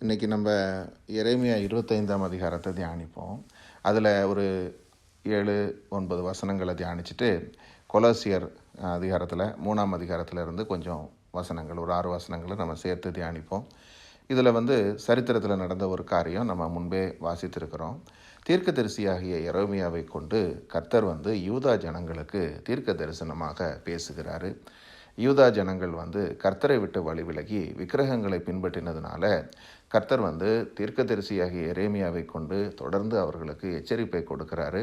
இன்றைக்கி நம்ம எரேமியா 25ஆம் அதிகாரத்தை தியானிப்போம். அதில் ஒரு 7-9 வசனங்களை தியானிச்சுட்டு கொலோசியர் அதிகாரத்தில் 3ஆம் அதிகாரத்தில் இருந்து கொஞ்சம் வசனங்கள், ஒரு 6 வசனங்களை நம்ம சேர்த்து தியானிப்போம். இதில் சரித்திரத்தில் நடந்த ஒரு காரியம் நம்ம முன்பே வாசித்திருக்கிறோம். தீர்க்கதரிசியாகிய எரேமியாவை கொண்டு கர்த்தர் யூதா ஜனங்களுக்கு தீர்க்க தரிசனமாக பேசுகிறாரு. யூதா ஜனங்கள் கர்த்தரை விட்டு வழி விலகி விக்கிரகங்களை பின்பற்றினதுனால கர்த்தர் தீர்க்கதரிசியாகிய எரேமியாவை கொண்டு தொடர்ந்து அவர்களுக்கு எச்சரிப்பை கொடுக்கிறாரு.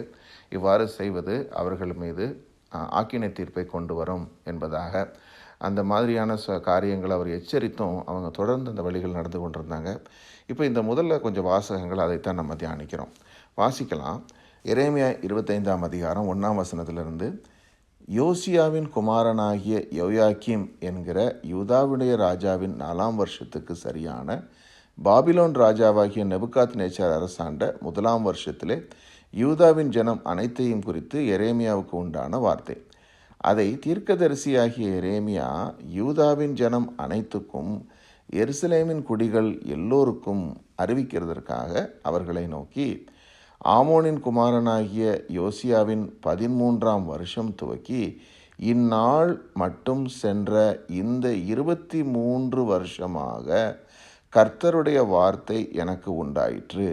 இவ்வாறு செய்வது அவர்கள் மீது ஆக்கினை தீர்ப்பை கொண்டு வரும் என்பதாக அந்த மாதிரியான காரியங்கள் அவர் எச்சரித்தும் அவங்க தொடர்ந்து அந்த வழிகள் நடந்து கொண்டிருந்தாங்க. இப்போ இந்த முதல்ல கொஞ்சம் வாசகங்கள் அதைத்தான் நம்ம தியானிக்கிறோம். வாசிக்கலாம். எரேமியா 25ஆம் அதிகாரம் 1ஆம் வசனத்திலிருந்து, யோசியாவின் குமாரனாகிய யோயாக்கீம் என்கிற யூதாவுடைய ராஜாவின் 4ஆம் வருஷத்துக்கு சரியான பாபிலோன் ராஜாவாகிய நெபுகாத்நேச்சார் அரசாண்ட 1ஆம் வருஷத்திலே யூதாவின் ஜனம் அனைத்தையும் குறித்து எரேமியாவுக்கு உண்டான வார்த்தை. அதை தீர்க்கதரிசியாகிய எரேமியா யூதாவின் ஜனம் அனைத்துக்கும் எருசலேமின் குடிகள் எல்லோருக்கும் அறிவிக்கிறதற்காக அவர்களை நோக்கி, ஆமோனின் குமாரனாகிய யோசியாவின் 13ஆம் வருஷம் துவக்கி இந்நாள் மட்டும் சென்ற இந்த 23 வருஷமாக கர்த்தருடைய வார்த்தை எனக்கு உண்டாயிற்று.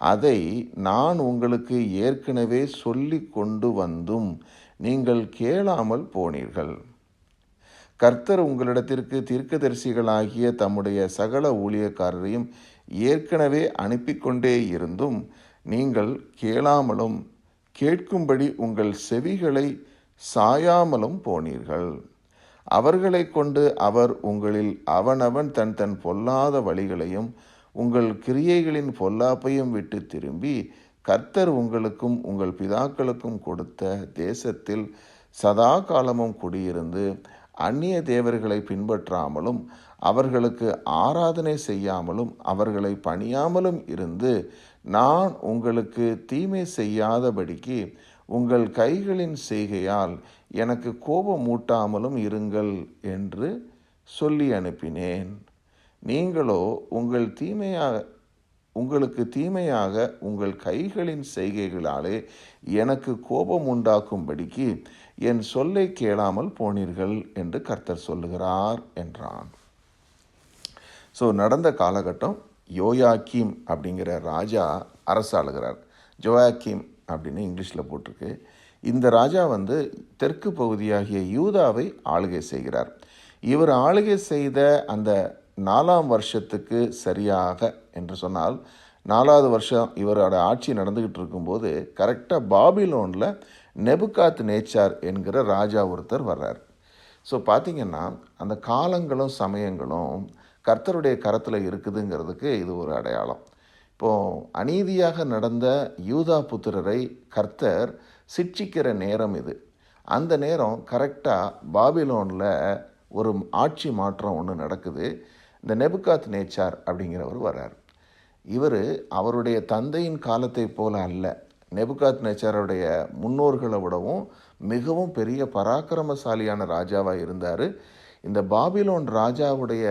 அதை நான் உங்களுக்கு ஏற்கனவே சொல்லி கொண்டு வந்தும் நீங்கள் கேளாமல் போனீர்கள். கர்த்தர் உங்களிடத்திற்கு தீர்க்கதரிசிகளாகிய தம்முடைய சகல ஊழியக்காரரையும் ஏற்கனவே அனுப்பி கொண்டே இருந்தும் நீங்கள் கேளாமலும் கேட்கும்படி உங்கள் செவிகளை சாயாமலும் போனீர்கள். அவர்களை கொண்டு அவர் உங்களில் அவனவன் தன் தன் பொல்லாத வழிகளையும் உங்கள் கிரியைகளின் பொல்லாப்பையும் விட்டு திரும்பி கர்த்தர் உங்களுக்கும் உங்கள் பிதாக்களுக்கும் கொடுத்த தேசத்தில் சதா காலமும் குடியிருந்து அந்நிய தேவர்களை பின்பற்றாமலும் அவர்களுக்கு ஆராதனை செய்யாமலும் அவர்களை பணியாமலும் இருந்து நான் உங்களுக்கு தீமை செய்யாதபடிக்கு உங்கள் கைகளின் செய்கையால் எனக்கு கோபமூட்டாமலும் இருங்கள் என்று சொல்லி அனுப்பினேன். நீங்களோ உங்களுக்கு தீமையாக உங்கள் கைகளின் செய்கைகளாலே எனக்கு கோபம் உண்டாக்கும்படிக்கு என் சொல்லை கேளாமல் போனீர்கள் என்று கர்த்தர் சொல்லுகிறார் என்றான். நடந்த காலகட்டம், யோயாக்கீம் அப்படிங்கிற ராஜா அரசாளுகிறார். ஜோயாக்கீம் அப்படின்னு இங்கிலீஷில் போட்டிருக்கு. இந்த ராஜா தெற்கு பகுதியாகிய யூதாவை ஆளுகை செய்கிறார். இவர் ஆளுகை செய்த அந்த 4ஆம் வருஷத்துக்கு சரியாக என்று சொன்னால் 4வது வருஷம் இவரோட ஆட்சி நடந்துக்கிட்டு இருக்கும்போது கரெக்டாக பாபிலோனில் நெபுகாத்நேச்சார் என்கிற ராஜா ஒருத்தர் வர்றார். பார்த்திங்கன்னா அந்த காலங்களும் சமயங்களும் கர்த்தருடைய கரத்தில் இருக்குதுங்கிறதுக்கு இது ஒரு அடையாளம். இப்போது அநீதியாக நடந்த யூதா புத்திரரை கர்த்தர் சிட்சிக்கிற நேரம் இது. அந்த நேரம் கரெக்டாக பாபிலோனில் ஒரு ஆட்சி மாற்றம் ஒன்று நடக்குது. இந்த நெபுகாத்நேச்சார் அப்படிங்கிறவர் வர்றார். இவர் அவருடைய தந்தையின் காலத்தை போல அல்ல, நெபுகாத்நேச்சாருடைய முன்னோர்களை விடவும் மிகவும் பெரிய பராக்கிரமசாலியான ராஜாவாக இருந்தார். இந்த பாபிலோன் ராஜாவுடைய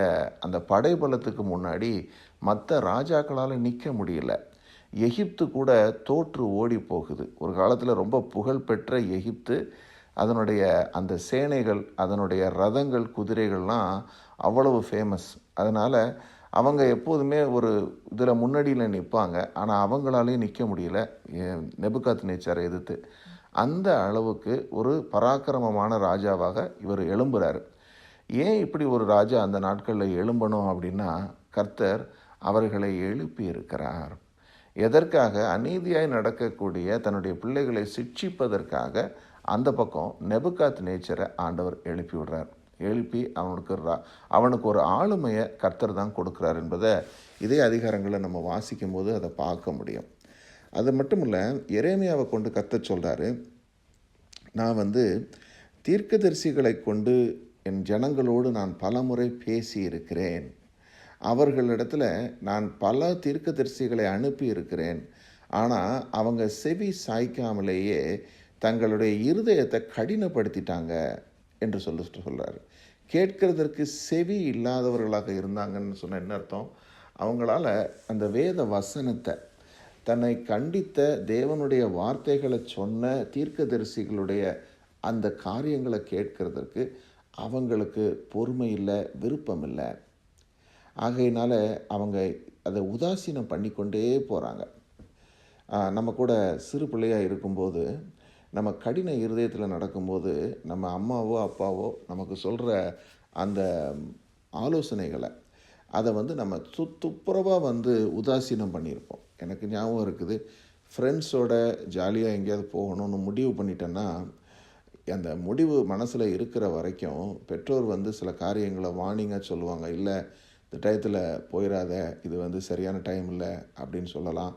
அந்த படைபலத்துக்கு முன்னாடி மற்ற ராஜாக்களால் நிற்க முடியல. எகிப்து கூட தோற்று ஓடி போகுது. ஒரு காலத்தில் ரொம்ப புகழ்பெற்ற எகிப்து, அதனுடைய அந்த சேனைகள், அதனுடைய ரதங்கள், குதிரைகள்லாம் அவ்வளவு ஃபேமஸ். அதனால் அவங்க எப்போதுமே ஒரு இதில் முன்னாடியில் நிற்பாங்க. ஆனால் அவங்களாலேயும் நிற்க முடியல நெபுகாத்நேச்சாரை எதிர்த்து. அந்த அளவுக்கு ஒரு பராக்கிரமமான ராஜாவாக இவர் எழும்புகிறார். ஏன் இப்படி ஒரு ராஜா அந்த நாட்களில் எழும்பணும் அப்படின்னா, கர்த்தர் அவர்களை எழுப்பி இருக்கிறார். எதற்காக? அநீதியாய் நடக்கக்கூடிய தன்னுடைய பிள்ளைகளை சிட்சிப்பதற்காக அந்த பக்கம் நெபுகாத்நேச்சரை ஆண்டவர் எழுப்பி விடுறார். எழுப்பி அவனுக்கு ஒரு ஆளுமையை கர்த்தர் தான் கொடுக்குறார் என்பதை இதே அதிகாரங்களை நம்ம வாசிக்கும் போது அதை பார்க்க முடியும். அது மட்டும் இல்லை, எரேமியாவை கொண்டு கர்த்தர் சொல்கிறாரு, நான் தீர்க்கதரிசிகளை கொண்டு என் ஜனங்களோடு நான் பலமுறை பேசி இருக்கிறேன். அவர்களிடத்தில் நான் பல தீர்க்கதரிசிகளை அனுப்பி இருக்கிறேன். ஆனால் அவங்க செவி சாய்க்காமலேயே தங்களுடைய இருதயத்தை கடினப்படுத்திட்டாங்க என்று சொல்கிறார். கேட்கிறதற்கு செவி இல்லாதவர்களாக இருந்தாங்கன்னு சொன்ன என்ன அர்த்தம்? அவங்களால அந்த வேத வசனத்தை, தன்னை கண்டித்த தேவனுடைய வார்த்தைகளை சொன்ன தீர்க்கதரிசிகளுடைய அந்த காரியங்களை கேட்கறதற்கு அவங்களுக்கு பொறுமை இல்லை, விருப்பம் இல்லை. ஆகையினால அவங்க அதை உதாசீனம் பண்ணிக்கொண்டே போகிறாங்க. நம்ம கூட சிறு பிள்ளையாக இருக்கும்போது, நம்ம கடின இருதயத்தில் நடக்கும்போது, நம்ம அம்மாவோ அப்பாவோ நமக்கு சொல்கிற அந்த ஆலோசனைகளை அதை நம்ம துப்புரவாக உதாசீனம் பண்ணியிருப்போம். எனக்கு ஞாபகம் இருக்குது, ஃப்ரெண்ட்ஸோட ஜாலியாக எங்கேயாவது போகணும்னு முடிவு பண்ணிட்டேன்னா, அந்த முடிவு மனசில் இருக்கிற வரைக்கும் பெற்றோர் சில காரியங்களை வார்னிங்காக சொல்லுவாங்க. இல்லை, இந்த டயத்தில் போயிடாத, இது சரியான டைம் இல்லை அப்படின்னு சொல்லலாம்.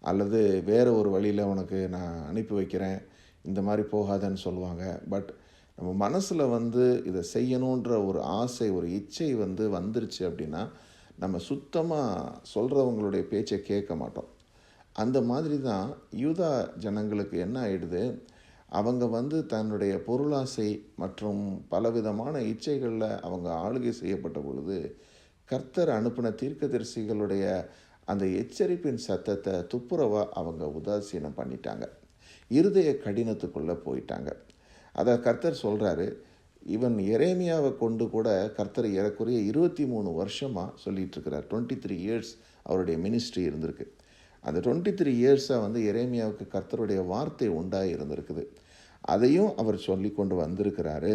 அல்லது வேறு ஒரு வழியில் உனக்கு நான் அனுப்பி வைக்கிறேன், இந்த மாதிரி போகாதன்னு சொல்லுவாங்க. பட் நம்ம மனசில் இதை செய்யணுன்ற ஒரு ஆசை, ஒரு இச்சை வந்துருச்சு அப்படின்னா நம்ம சுத்தமாக சொல்கிறவங்களுடைய பேச்சை கேட்க மாட்டோம். அந்த மாதிரி தான் யூதா ஜனங்களுக்கு என்ன ஆகிடுது, அவங்க தன்னுடைய பொருளாசை மற்றும் பலவிதமான இச்சைகளில் அவங்க ஆளுகை செய்யப்பட்ட பொழுது, கர்த்தர் அனுப்பின தீர்க்கதரிசிகளுடைய அந்த எச்சரிப்பின் சத்தத்தை துப்புரவாக அவங்க உதாசீனம் பண்ணிட்டாங்க. இருதய கடினத்துக்குள்ளே போயிட்டாங்க. அதை கர்த்தர் சொல்கிறாரு. இவன் எரேமியாவை கொண்டு கூட கர்த்தர் ஏறக்குறைய 23 வருஷமாக சொல்லிகிட்டு இருக்கிறார். 23 இயர்ஸ் அவருடைய மினிஸ்ட்ரி இருந்திருக்கு. அந்த 23 இயர்ஸாக எரேமியாவுக்கு கர்த்தருடைய வார்த்தை உண்டாகி இருந்திருக்குது. அதையும் அவர் சொல்லி கொண்டு வந்திருக்கிறாரு.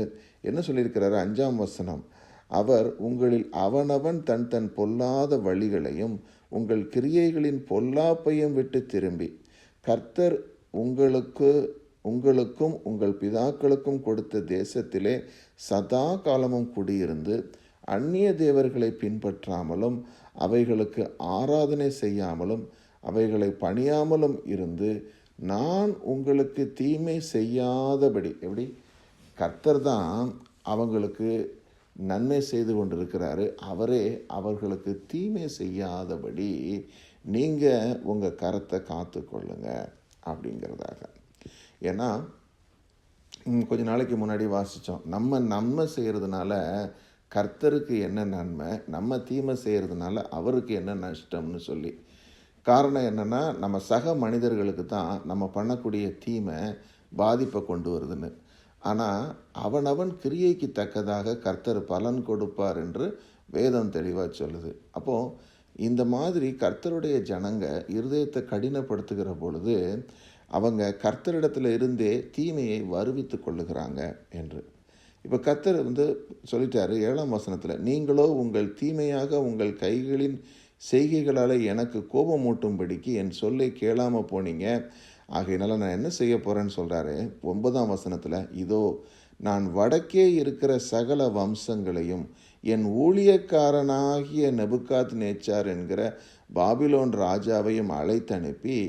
என்ன சொல்லியிருக்கிறாரு? 5ஆம் வசனம், அவர் உங்களில் அவனவன் தன் தன் பொல்லாத வழிகளையும் உங்கள் கிரியைகளின் பொல்லாப்பையும் விட்டு திரும்பி கர்த்தர் உங்களுக்கும் உங்கள் பிதாக்களுக்கும் கொடுத்த தேசத்திலே சதா காலமும் குடியிருந்து அந்நிய தேவர்களை பின்பற்றாமலும் அவைகளுக்கு ஆராதனை செய்யாமலும் அவைகளை பணியாமலும் இருந்து நான் உங்களுக்கு தீமை செய்யாதபடி, எப்படி? கர்த்தர் தான் அவங்களுக்கு நன்மை செய்து கொண்டிருக்கிறாரு. அவரே அவர்களுக்கு தீமை செய்யாதபடி நீங்கள் உங்கள் கரத்தை காத்து கொள்ளுங்க அப்படிங்கிறதாக. ஏன்னா கொஞ்ச நாளைக்கு முன்னாடி வாசித்தோம், நம்ம நன்மை செய்கிறதுனால கர்த்தருக்கு என்ன நன்மை, நம்ம தீமை செய்கிறதுனால அவருக்கு என்ன நஷ்டம்னு சொல்லி. காரணம் என்னென்னா, நம்ம சக மனிதர்களுக்கு தான் நம்ம பண்ணக்கூடிய தீமை பாதிப்பை கொண்டு வருதுன்னு. ஆனால் அவனவன் கிரியைக்கு தக்கதாக கர்த்தர் பலன் கொடுப்பார் என்று வேதம் தெளிவாக சொல்லுது. அப்போது இந்த மாதிரி கர்த்தருடைய ஜனங்க இருதயத்தை கடினப்படுத்துகிற பொழுது அவங்க கர்த்தரிடத்தில் இருந்தே தீமையை வருவித்து கொள்ளுகிறாங்க என்று. இப்போ கர்த்தர் சொல்லிட்டாரு 7ஆம் வசனத்தில், நீங்களோ உங்கள் தீமையாக உங்கள் கைகளின் செய்கைகளால் எனக்கு கோபம் மூட்டும்படிக்கு என் சொல்லை கேளாமல் போனீங்க, ஆகையினால நான் என்ன செய்ய போகிறேன்னு சொல்கிறாரு. 9ஆம் வசனத்தில், இதோ நான் வடக்கே இருக்கிற சகல வம்சங்களையும் என் ஊழியக்காரனாகிய நெபுகாத் நேச்சார் என்கிற பாபிலோன் ராஜாவையும் அழைத்தனுப்பி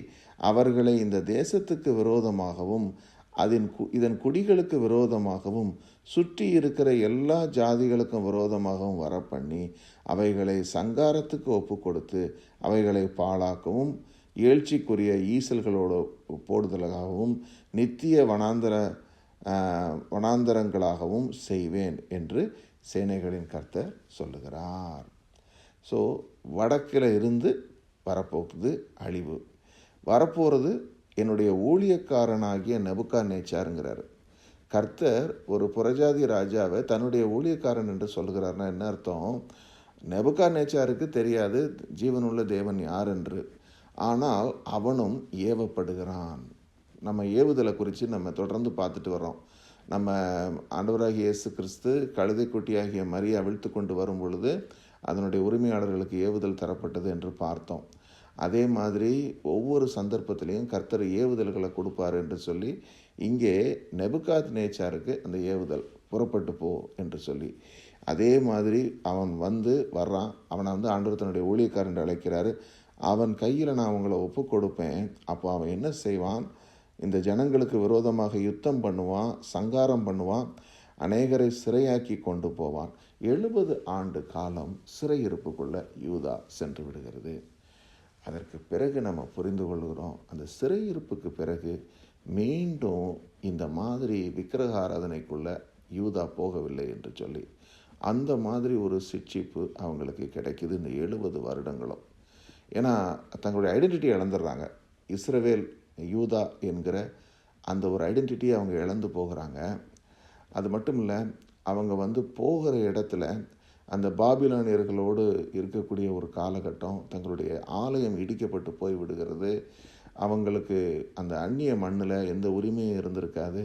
அவர்களை இந்த தேசத்துக்கு விரோதமாகவும் இதன் குடிகளுக்கு விரோதமாகவும் சுற்றி இருக்கிற எல்லா ஜாதிகளுக்கும் விரோதமாகவும் வரப்பண்ணி அவைகளை சங்காரத்துக்கு ஒப்பு கொடுத்து அவைகளை பாழாக்கவும் ஏழ்ச்சிக்குரிய ஈசல்களோடு போடுதலாகவும் நித்திய வனாந்தரங்களாகவும் செய்வேன் என்று சேனைகளின் கர்த்தர் சொல்லுகிறார். ஸோ வடக்கில் இருந்து வரப்போகுது அழிவு, வரப்போகிறது என்னுடைய ஊழியக்காரனாகிய நெபுகாத்நேச்சாருங்கிறார். கர்த்தர் ஒரு புறஜாதி ராஜாவை தன்னுடைய ஊழியக்காரன் என்று சொல்கிறார்னா என்ன அர்த்தம்? நெபுகாத்நேச்சாருக்கு தெரியாது ஜீவனுள்ள தேவன் யார் என்று, ஆனால் அவனும் ஏவப்படுகிறான். நம்ம ஏவுதலை குறித்து நம்ம தொடர்ந்து பார்த்துட்டு வரோம். நம்ம ஆண்டவராகிய இயேசு கிறிஸ்து கழுதை குட்டியாகிய மரியா அவிழ்த்து கொண்டு வரும் பொழுது அதனுடைய உரிமையாளர்களுக்கு ஏவுதல் தரப்பட்டது என்று பார்த்தோம். அதே மாதிரி ஒவ்வொரு சந்தர்ப்பத்திலையும் கர்த்தர் ஏவுதல்களை கொடுப்பார் என்று சொல்லி இங்கே நெபுகாத்நேச்சாருக்கு அந்த ஏவுதல் புறப்பட்டு போ என்று சொல்லி, அதே மாதிரி அவன் வர்றான். அவனை ஆண்டவர் தன்னுடைய ஊழியக்காரன் அழைக்கிறாரு. அவன் கையில் நான் அவங்கள ஒப்பு கொடுப்பேன். அப்போ அவன் என்ன செய்வான்? இந்த ஜனங்களுக்கு விரோதமாக யுத்தம் பண்ணுவான், சங்காரம் பண்ணுவான், அநேகரை சிறையாக்கி கொண்டு போவான். 70 ஆண்டு காலம் சிறையிருப்புக்குள்ள யூதா சென்று விடுகிறது. அதற்கு பிறகு நம்ம புரிந்து கொள்கிறோம், அந்த சிறையிருப்புக்கு பிறகு மீண்டும் இந்த மாதிரி விக்கிரக ஆராதனைக்குள்ள யூதா போகவில்லை என்று சொல்லி அந்த மாதிரி ஒரு சிட்சிப்பு அவங்களுக்கு கிடைக்கிது இந்த 70 வருடங்களும். ஏன்னா தங்களுடைய ஐடென்டிட்டியை இழந்துடுறாங்க. இஸ்ரவேல், யூதா என்கிற அந்த ஒரு ஐடென்டிட்டியை அவங்க இழந்து போகிறாங்க. அது மட்டும் இல்லை, அவங்க போகிற இடத்துல அந்த பாபிலோனியர்களோடு இருக்கக்கூடிய ஒரு காலகட்டம், தங்களுடைய ஆலயம் இடிக்கப்பட்டு போய் விடுகிறது. அவங்களுக்கு அந்த அந்நிய மண்ணில் எந்த உரிமையும் இருந்திருக்காது.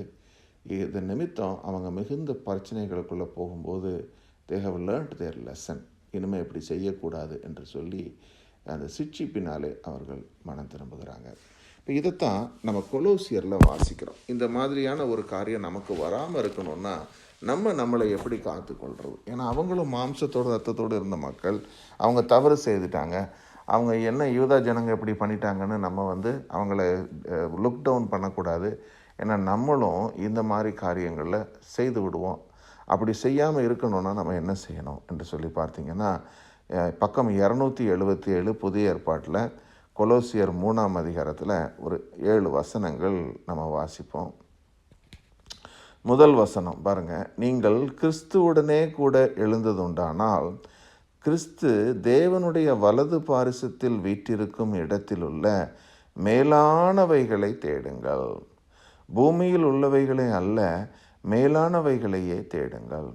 இதன் நிமித்தம் அவங்க மிகுந்த பிரச்சனைகளுக்குள்ளே போகும்போது they have learned their lesson. இனிமேல் இப்படி செய்யக்கூடாது என்று சொல்லி அந்த சிட்சிப்பினாலே அவர்கள் மனம் திரும்புகிறாங்க. இப்போ இதைத்தான் நம்ம கொலோசியரில் வாசிக்கிறோம். இந்த மாதிரியான ஒரு காரியம் நமக்கு வராமல் இருக்கணும்னா நம்மளை எப்படி காத்துக்கொள்கிறது? ஏன்னா அவங்களும் மாம்சத்தோடு ரத்தத்தோடு இருந்த மக்கள். அவங்க தவறு செய்துட்டாங்க. அவங்க என்ன யூதா ஜனங்க எப்படி பண்ணிட்டாங்கன்னு நம்ம அவங்கள லுக் டவுன் பண்ணக்கூடாது. ஏன்னா நம்மளும் இந்த மாதிரி காரியங்களில் செய்து விடுவோம். அப்படி செய்யாமல் இருக்கணும்னா நம்ம என்ன செய்யணும் என்று சொல்லி பார்த்தீங்கன்னா, பக்கம் 277 புதிய ஏற்பாட்டில் கொலோசியர் 3ஆம் அதிகாரத்தில் ஒரு 7 வசனங்கள் நம்ம வாசிப்போம். முதல் வசனம் பாருங்கள். நீங்கள் கிறிஸ்துவுடனே கூட எழுந்ததுண்டானால் கிறிஸ்து தேவனுடைய வலது பாரிசத்தில் வீற்றிருக்கும் இடத்திலுள்ள மேலானவைகளை தேடுங்கள். பூமியில் உள்ளவைகளை அல்ல, மேலானவைகளையே தேடுங்கள்.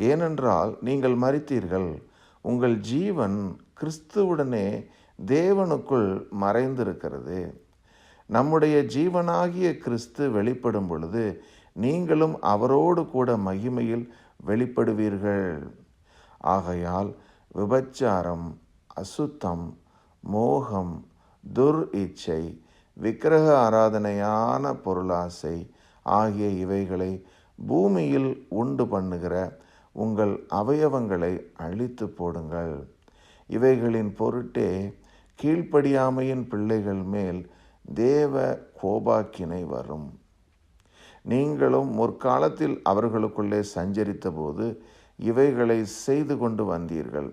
ஏனென்றால் நீங்கள் மரித்தீர்கள், உங்கள் ஜீவன் கிறிஸ்துவுடனே தேவனுக்குள் மறைந்திருக்கிறது. நம்முடைய ஜீவனாகிய கிறிஸ்து வெளிப்படும் பொழுது நீங்களும் அவரோடு கூட மகிமையில் வெளிப்படுவீர்கள். ஆகையால் விபச்சாரம், அசுத்தம், மோகம், துர் இச்சை, விக்கிரக ஆராதனையான பொருளாசை ஆகிய இவைகளை பூமியில் உண்டு பண்ணுகிற உங்கள் அவயவங்களை அழித்து போடுங்கள். இவைகளின் பொருட்டே கீழ்ப்படியாமையின் பிள்ளைகள் மேல் தேவ கோபாக்கினை வரும். நீங்களும் முற்காலத்தில் அவர்களுக்குள்ளே சஞ்சரித்த போது இவைகளை செய்து கொண்டு வந்தீர்கள்.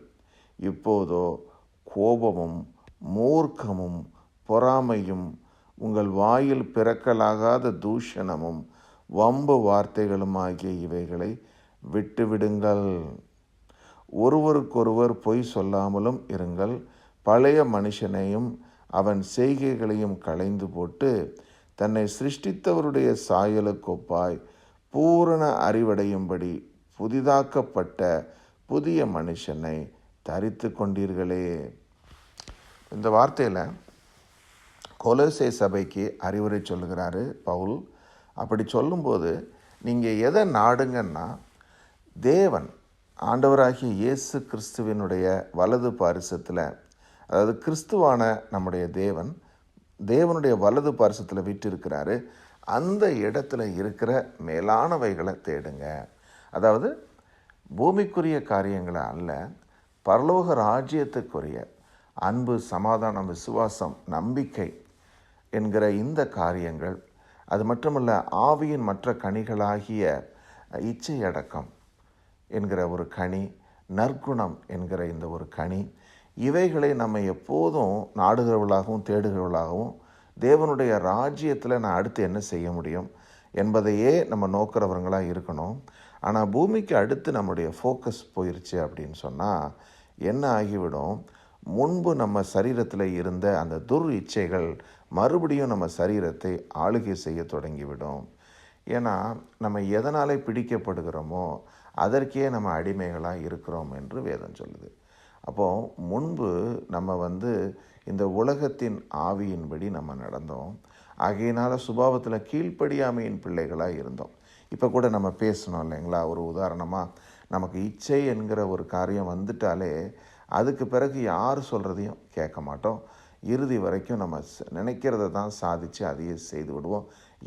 இப்போதோ கோபமும் மூர்க்கமும் பொறாமையும் உங்கள் வாயில் பிறக்கலாகாத தூஷணமும் வம்பு வார்த்தைகளும் ஆகிய இவைகளை விட்டுவிடுங்கள். ஒருவருக்கொருவர் பொய் சொல்லாமலும் இருங்கள். பழைய மனுஷனையும் அவன் செய்கைகளையும் களைந்து போட்டு தன்னை சிருஷ்டித்தவருடைய சாயலுக்கொப்பாய் பூரண அறிவடையும்படி புதிதாக்கப்பட்ட புதிய மனுஷனை தரித்து கொண்டீர்களே. இந்த வார்த்தையில் கொலோசே சபைக்கு அறிவுரை சொல்லுகிறாரு பவுல். அப்படி சொல்லும்போது நீங்கள் எதை நாடுங்கன்னா, தேவன் ஆண்டவராகிய இயேசு கிறிஸ்துவினுடைய வலது பாரிசத்தில், அதாவது கிறிஸ்துவான நம்முடைய தேவனுடைய வலது பாரிசத்தில் விட்டிருக்கிறாரு. அந்த இடத்துல இருக்கிற மேலானவைகளை தேடுங்க. அதாவது பூமிக்குரிய காரியங்களை அல்ல, பரலோக ராஜ்யத்துக்குரிய அன்பு, சமாதானம், விசுவாசம், நம்பிக்கை என்கிற இந்த காரியங்கள், அது மட்டுமல்ல ஆவியின் மற்ற கனிகளாகிய இச்சை அடக்கம் என்கிற ஒரு கனி, நற்குணம் என்கிற இந்த ஒரு கனி, இவைகளை நம்ம எப்போதும் நாடுகிறவர்களாகவும் தேடுகிறவர்களாகவும் தேவனுடைய ராஜ்யத்தில் நான் அடுத்து என்ன செய்ய முடியும் என்பதையே நம்ம நோக்கிறவங்களாக இருக்கணும். ஆனால் பூமிக்கு அடுத்து நம்முடைய ஃபோக்கஸ் போயிடுச்சு அப்படின்னு சொன்னால் என்ன ஆகிவிடும்? முன்பு நம்ம சரீரத்தில் இருந்த அந்த துர் இச்சைகள் மறுபடியும் நம்ம சரீரத்தை ஆளுகை செய்ய தொடங்கிவிடும். ஏன்னா நம்ம எதனாலே பிடிக்கப்படுகிறோமோ அதற்கே நம்ம அடிமைகளாக இருக்கிறோம் என்று வேதம் சொல்லுது. அப்போது முன்பு நம்ம இந்த உலகத்தின் ஆவியின்படி நம்ம நடந்தோம். ஆகையினால சுபாவத்தில் கீழ்ப்படியாமையின் பிள்ளைகளாக இருந்தோம். இப்போ கூட நம்ம பேசணும் இல்லைங்களா? ஒரு உதாரணமாக, நமக்கு இச்சை என்கிற ஒரு காரியம் வந்துட்டாலே அதுக்கு பிறகு யார் சொல்கிறதையும் கேட்க மாட்டோம். இறுதி வரைக்கும் நம்ம நினைக்கிறத தான் சாதித்து அதையே செய்து விடுவோம்.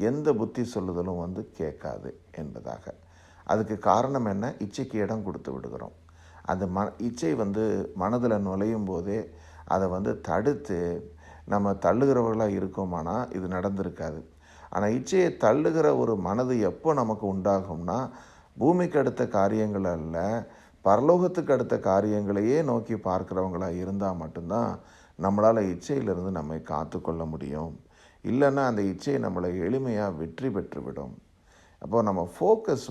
எந்த புத்தி சொல்லுதலும் கேட்காது என்பதாக. அதுக்கு காரணம் என்ன? இச்சைக்கு இடம் கொடுத்து விடுகிறோம். அந்த இச்சை மனதில் நுழையும் போதே அதை தடுத்து நம்ம தள்ளுகிறவர்களாக இருக்கோமானா இது நடந்திருக்காது. ஆனால் இச்சையை தள்ளுகிற ஒரு மனது எப்போ நமக்கு உண்டாகும்னா, பூமிக்கு அடுத்த காரியங்கள் அல்ல, பரலோகத்துக்கு அடுத்த காரியங்களையே நோக்கி பார்க்குறவங்களாக இருந்தால் மட்டும்தான் நம்மளால் இச்சையிலிருந்து நம்மை காத்து கொள்ள முடியும். இல்லைன்னா அந்த இச்சை நம்மளை எளிமையாக வெற்றி பெற்றுவிடும். அப்போது நம்ம ஃபோக்கஸ்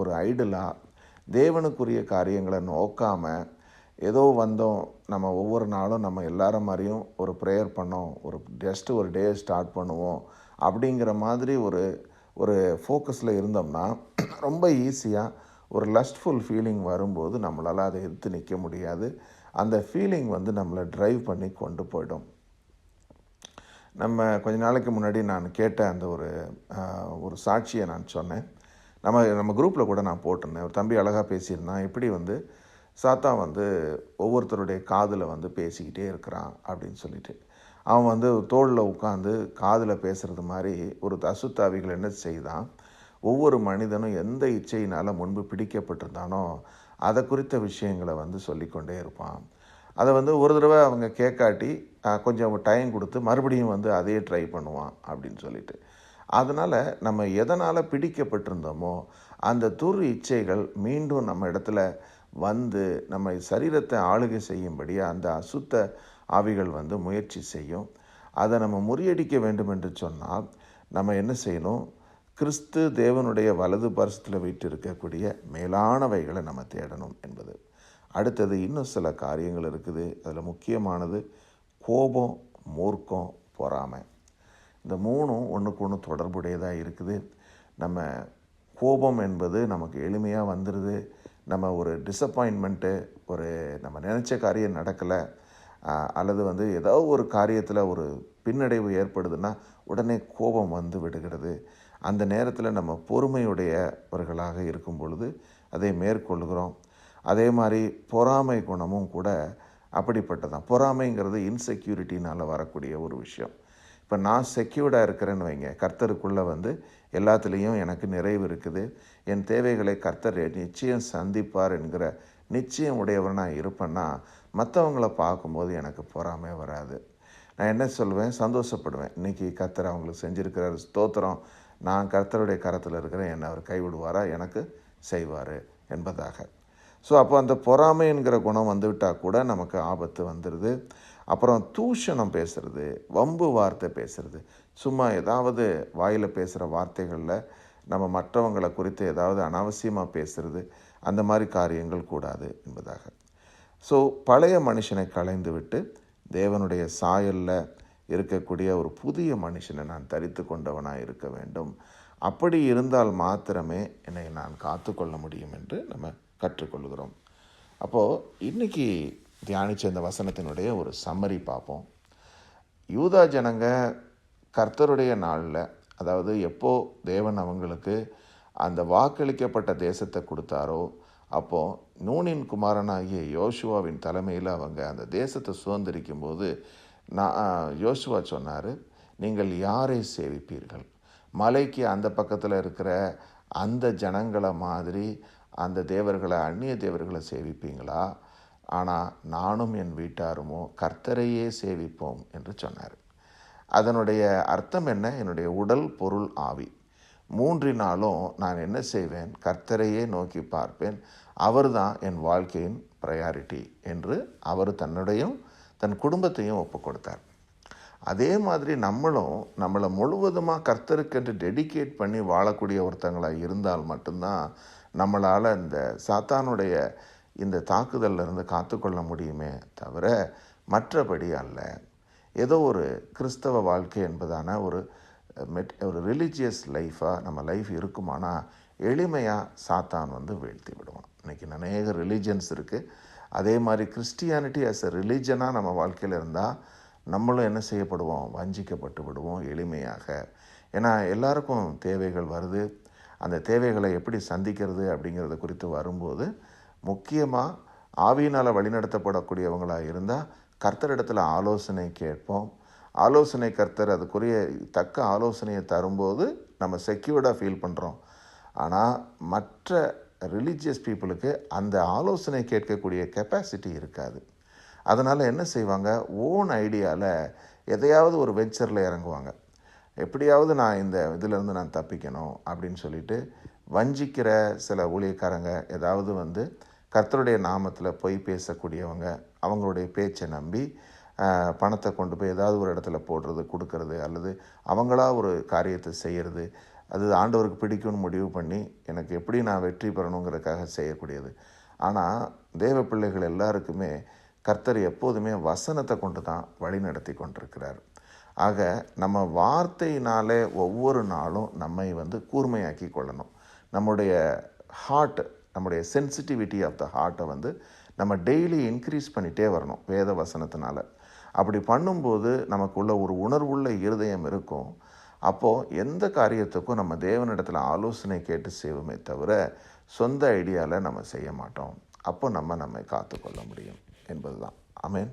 ஒரு ஐடலாக தேவனுக்குரிய காரியங்களை நோக்காமல் ஏதோ வந்தோம், நம்ம ஒவ்வொரு நாளும் நம்ம எல்லார மாதிரியும் ஒரு ப்ரேயர் பண்ணோம், ஒரு டே ஸ்டார்ட் பண்ணுவோம் அப்படிங்கிற மாதிரி ஒரு ஒரு ஃபோக்கஸில் இருந்தோம்னா ரொம்ப ஈஸியாக ஒரு லஸ்ட்ஃபுல் ஃபீலிங் வரும்போது நம்மளால் அதை எதிர்த்து நிற்க முடியாது. அந்த ஃபீலிங் நம்மளை ட்ரைவ் பண்ணி கொண்டு போயிடும். நம்ம கொஞ்ச நாளைக்கு முன்னாடி நான் கேட்ட அந்த ஒரு சாட்சியை நான் சொன்னேன். நம்ம குரூப்பில் கூட நான் போட்டிருந்தேன். ஒரு தம்பி அழகாக பேசியிருந்தான். எப்படி சாத்தான் ஒவ்வொருத்தருடைய காதில் பேசிக்கிட்டே இருக்கிறான் அப்படின்னு சொல்லிட்டு. அவன் தோளில் உட்காந்து காதில் பேசுகிறது மாதிரி ஒரு அசுத்தாவிகள் என்ன செய்தான், ஒவ்வொரு மனிதனும் எந்த இச்சையினால் முன்பு பிடிக்கப்பட்டிருந்தானோ அதை குறித்த விஷயங்களை சொல்லிக்கொண்டே இருப்பான். அதை ஒரு தடவை அவங்க கேட்காட்டி கொஞ்சம் டைம் கொடுத்து மறுபடியும் அதையே ட்ரை பண்ணுவான் அப்படின்னு சொல்லிட்டு. அதனால் நம்ம எதனால் பிடிக்கப்பட்டிருந்தோமோ அந்த இச்சைகள் மீண்டும் நம்ம இடத்துல நம்ம சரீரத்தை ஆளுகை செய்யும்படி அந்த அசுத்த ஆவிகள் முயற்சி செய்யும். அதை நம்ம முறியடிக்க வேண்டும் என்று சொன்னால் நம்ம என்ன செய்யணும், கிறிஸ்து தேவனுடைய வலது பரிசத்தில் வீட்டு இருக்கக்கூடிய மேலானவைகளை நம்ம தேடணும் என்பது. அடுத்தது இன்னும் சில காரியங்கள் இருக்குது. அதில் முக்கியமானது கோபம், மூர்க்கம், பொறாமை. இந்த மூணும் ஒன்றுக்கு ஒன்று தொடர்புடையதாக இருக்குது. நம்ம கோபம் என்பது நமக்கு எளிமையாக வந்துடுது. நம்ம ஒரு டிசப்பாயின்மெண்ட்டு, நம்ம நினச்ச காரியம் நடக்கலை அல்லது ஏதோ ஒரு காரியத்தில் ஒரு பின்னடைவு ஏற்படுதுன்னா உடனே கோபம் விடுகிறது. அந்த நேரத்தில் நம்ம பொறுமையுடையவர்களாக இருக்கும் பொழுது அதை மேற்கொள்கிறோம். அதே மாதிரி பொறாமை குணமும் கூட அப்படிப்பட்டதான். பொறாமைங்கிறது இன்செக்யூரிட்டினால் வரக்கூடிய ஒரு விஷயம். இப்போ நான் செக்யூர்டாக இருக்கிறேன்னு வைங்க, கர்த்தருக்குள்ளே எல்லாத்துலேயும் எனக்கு நிறைவு இருக்குது, என் தேவைகளை கர்த்தர் நிச்சயம் சந்திப்பார் என்கிற நிச்சயம் உடையவனாக இருப்பேன்னா மற்றவங்கள பார்க்கும்போது எனக்கு பொறாமை வராது. நான் என்ன சொல்வேன், சந்தோஷப்படுவேன். இன்றைக்கி கர்த்தர் அவங்களுக்கு செஞ்சுருக்கிறார், ஸ்தோத்திரம், நான் கர்த்தருடைய கரத்தில் இருக்கிறேன், என்னை அவர் கைவிடுவாரா, எனக்கு செய்வார் என்பதாக. ஸோ அப்போ அந்த பொறாமை என்கிற குணம் வந்துவிட்டால் கூட நமக்கு ஆபத்து வந்துடுது. அப்புறம் தூஷணம் பேசுகிறது, வம்பு வார்த்தை பேசுகிறது, சும்மா ஏதாவது வாயில் பேசுகிற வார்த்தைகளில் நம்ம மற்றவங்களை குறித்து ஏதாவது அனாவசியமாக பேசுகிறது, அந்த மாதிரி காரியங்கள் கூடாது என்பதாக. ஸோ பழைய மனுஷனை களைந்து விட்டு தேவனுடைய சாயலில் இருக்கக்கூடிய ஒரு புதிய மனுஷனை நான் தரித்து கொண்டவனாக இருக்க வேண்டும். அப்படி இருந்தால் மாத்திரமே என்னை நான் காத்துக்கொள்ள முடியும் என்று நம்ம கற்றுக்கொள்கிறோம். அப்போது இன்றைக்கி தியானித்த இந்த வசனத்தினுடைய ஒரு சம்மரி பார்ப்போம். யூதா ஜனங்க கர்த்தருடைய நாளில், அதாவது எப்போ தேவன் அவங்களுக்கு அந்த வாக்களிக்கப்பட்ட தேசத்தை கொடுத்தாரோ அப்போது நூனின் குமாரனாகிய யோசுவாவின் தலைமையில் அவங்க அந்த தேசத்தை சுதந்திரிக்கும் போது யோசுவா சொன்னார், நீங்கள் யாரை சேவிப்பீர்கள்? மலைக்கு அந்த பக்கத்தில் இருக்கிற அந்த ஜனங்களை மாதிரி அந்த தேவர்களை, அந்நிய தேவர்களை சேவிப்பீங்களா? ஆனால் நானும் என் வீட்டாருமோ கர்த்தரையே சேவிப்போம் என்று சொன்னார். அதனுடைய அர்த்தம் என்ன? என்னுடைய உடல், பொருள், ஆவி மூன்றினாலும் நான் என்ன செய்வேன்? கர்த்தரையே நோக்கி பார்ப்பேன். அவர் தான் என் வாழ்க்கையின் ப்ரையாரிட்டி என்று அவர் தன் குடும்பத்தையும் ஒப்பு கொடுத்தார். அதே மாதிரி நம்மளை முழுவதுமாக கர்த்தருக்கென்று டெடிகேட் பண்ணி வாழக்கூடிய ஒருத்தங்களாக இருந்தால் மட்டும்தான் நம்மளால் இந்த சாத்தானுடைய இந்த தாக்குதலிருந்து காத்துக்கொள்ள முடியுமே தவிர மற்றபடி அல்ல. ஏதோ ஒரு கிறிஸ்தவ வாழ்க்கை என்பதான ஒரு ரிலீஜியஸ் லைஃபாக நம்ம லைஃப் இருக்குமானா எளிமையாக சாத்தான் வீழ்த்தி விடுவான். இன்றைக்கி அநேக ரிலீஜன்ஸ் இருக்குது. அதே மாதிரி கிறிஸ்டியானிட்டி ஆஸ் எ ரிலீஜனாக நம்ம வாழ்க்கையில் இருந்தால் நம்மளும் என்ன செய்யப்படுவோம்? வஞ்சிக்கப்பட்டு விடுவோம் எளிமையாக. ஏன்னா எல்லாருக்கும் தேவைகள் வருது. அந்த தேவைகளை எப்படி சந்திக்கிறது அப்படிங்கிறத குறித்து வரும்போது முக்கியமாக ஆவியினால் வழிநடத்தப்படக்கூடியவங்களாக இருந்தால் கர்த்தரிடத்தில் ஆலோசனை கேட்போம். ஆலோசனை கர்த்தர் அதுக்குரிய தக்க ஆலோசனையை தரும்போது நம்ம செக்யூர்டாக ஃபீல் பண்ணுறோம். ஆனால் மற்ற ரிலீஜியஸ் பீப்புளுக்கு அந்த ஆலோசனை கேட்கக்கூடிய கெப்பாசிட்டி இருக்காது. அதனால் என்ன செய்வாங்க? ஓன் ஐடியாவில் எதையாவது ஒரு வெஞ்சரில் இறங்குவாங்க. எப்படியாவது நான் இந்த இதிலேருந்து நான் தப்பிக்கணும் அப்படின்னு சொல்லிட்டு வஞ்சிக்கிற சில ஊழியக்காரங்க, ஏதாவது கர்த்தருடைய நாமத்தில் பொய் பேசக்கூடியவங்க, அவங்களுடைய பேச்சை நம்பி பணத்தை கொண்டு போய் ஏதாவது ஒரு இடத்துல போடுறது, கொடுக்கறது, அல்லது அவங்களா ஒரு காரியத்தை செய்கிறது, அது ஆண்டவருக்கு பிடிக்கும்னு முடிவு பண்ணி எனக்கு எப்படி நான் வெற்றி பெறணுங்கிறதுக்காக செய்யக்கூடியது. ஆனால் தேவ பிள்ளைகள் எல்லாருக்குமே கர்த்தர் எப்போதுமே வசனத்தை கொண்டு தான் வழி நடத்தி கொண்டிருக்கிறார். ஆக நம்ம வார்த்தையினாலே ஒவ்வொரு நாளும் நம்மை கூர்மையாக்கி கொள்ளணும். நம்முடைய ஹார்ட், நம்முடைய சென்சிட்டிவிட்டி ஆஃப் த ஹார்ட்டை நம்ம டெய்லி இன்க்ரீஸ் பண்ணிகிட்டே வரணும் வேத வசனத்தினால. அப்படி பண்ணும்போது நமக்குள்ள ஒரு உணர்வுள்ள இருதயம் இருக்கும். அப்போது எந்த காரியத்துக்கும் நம்ம தேவனிடத்தில் ஆலோசனை கேட்டு செய்வோமே தவிர சொந்த ஐடியாவில் நம்ம செய்ய மாட்டோம். அப்போ நம்மை காத்துக்கொள்ள முடியும் என்பது தான். ஆமென்.